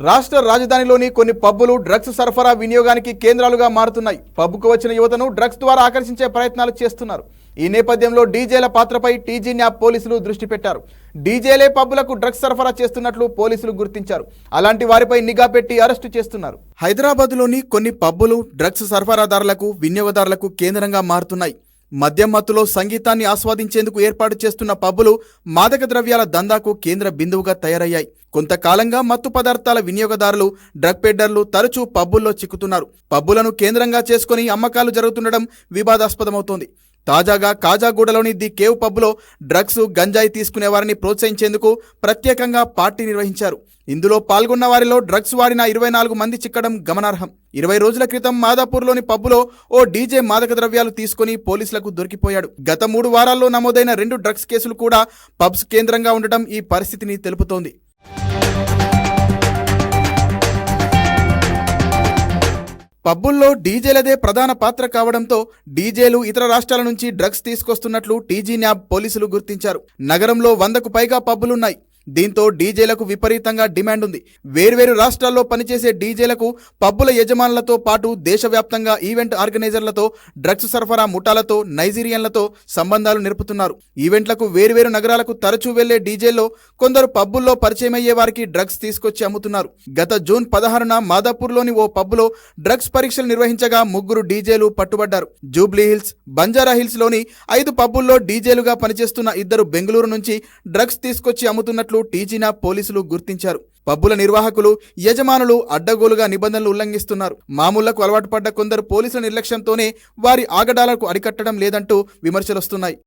రాష్ట్ర రాజధానిలోని కొన్ని పబ్బులు డ్రగ్స్ సరఫరా వినియోగానికి కేంద్రాలుగా మారుతున్నాయి. పబ్బుకు వచ్చిన యువతను డ్రగ్స్ ద్వారా ఆకర్షించే ప్రయత్నాలు చేస్తున్నారు. ఈ నేపథ్యంలో డీజేల పాత్రపై టీజీ న్యాప్ పోలీసులు దృష్టి పెట్టారు. డీజేలే పబ్బులకు డ్రగ్స్ సరఫరా చేస్తున్నట్లు పోలీసులు గుర్తించారు. అలాంటి వారిపై నిఘా పెట్టి అరెస్టు చేస్తున్నారు. హైదరాబాద్లోని కొన్ని పబ్బులు డ్రగ్స్ సరఫరాదారులకు వినియోగదారులకు కేంద్రంగా మారుతున్నాయి. మద్యం మత్తులో సంగీతాన్ని ఆస్వాదించేందుకు ఏర్పాటు చేస్తున్న పబ్బులు మాదక ద్రవ్యాల దందాకు కేంద్ర బిందువుగా తయారయ్యాయి. కొంతకాలంగా మత్తు పదార్థాల వినియోగదారులు, డ్రగ్ పెడ్డర్లు తరచూ పబ్బుల్లో చిక్కుతున్నారు. పబ్బులను కేంద్రంగా చేసుకుని అమ్మకాలు జరుగుతుండడం వివాదాస్పదమవుతోంది. తాజాగా కాజాగూడలోని ది కేవ్ పబ్లో డ్రగ్స్, గంజాయి తీసుకునే వారిని ప్రోత్సహించేందుకు ప్రత్యేకంగా పార్టీ నిర్వహించారు. ఇందులో పాల్గొన్న వారిలో డ్రగ్స్ వాడిన 24 మంది చిక్కడం గమనార్హం. 20 రోజుల క్రితం మాదాపూర్లోని పబ్బులో ఓ డీజే మాదక ద్రవ్యాలు తీసుకుని పోలీసులకు దొరికిపోయాడు. గత 3 వారాల్లో నమోదైన 2 డ్రగ్స్ కేసులు కూడా పబ్స్ కేంద్రంగా ఉండటం ఈ పరిస్థితిని తెలుపుతోంది. పబ్బుల్లో డీజేలదే ప్రధాన పాత్ర కావడంతో డీజేలు ఇతర రాష్ట్రాల నుంచి డ్రగ్స్ తీసుకొస్తున్నట్లు టీజీ న్యాబ్ పోలీసులు గుర్తించారు. నగరంలో 100కు పైగా పబ్బులున్నాయి. దీంతో డీజేలకు విపరీతంగా డిమాండ్ ఉంది. వేర్వేరు రాష్ట్రాల్లో పనిచేసే డీజేలకు పబ్బుల యజమానులతో పాటు దేశవ్యాప్తంగా ఈవెంట్ ఆర్గనైజర్లతో, డ్రగ్స్ సరఫరా ముఠాలతో, నైజీరియన్లతో సంబంధాలు నిలుపుతున్నారు. ఈవెంట్లకు వేర్వేరు నగరాలకు తరచూ వెళ్లే డీజేల్లో కొందరు పబ్బుల్లో పరిచయమయ్యే వారికి డ్రగ్స్ తీసుకొచ్చి అమ్ముతున్నారు. గత జూన్ 16న మాదాపూర్లోని ఓ పబ్బులో డ్రగ్స్ పరీక్షలు నిర్వహించగా 3 డీజేలు పట్టుబడ్డారు. జూబ్లీ హిల్స్, బంజారా హిల్స్ లోని 5 పబ్బుల్లో డీజేలుగా పనిచేస్తున్న 2 బెంగళూరు నుంచి డ్రగ్స్ తీసుకొచ్చి అమ్ముతున్నట్లు టీజీ న్యాప్ పోలీసులు గుర్తించారు. పబ్బుల నిర్వాహకులు, యజమానులు అడ్డగోలుగా నిబంధనలు ఉల్లంఘిస్తున్నారు. మామూళ్లకు అలవాటు పడ్డ కొందరు పోలీసుల నిర్లక్ష్యంతోనే వారి ఆగడాలకు అరికట్టడం లేదంటూ విమర్శలొస్తున్నాయి.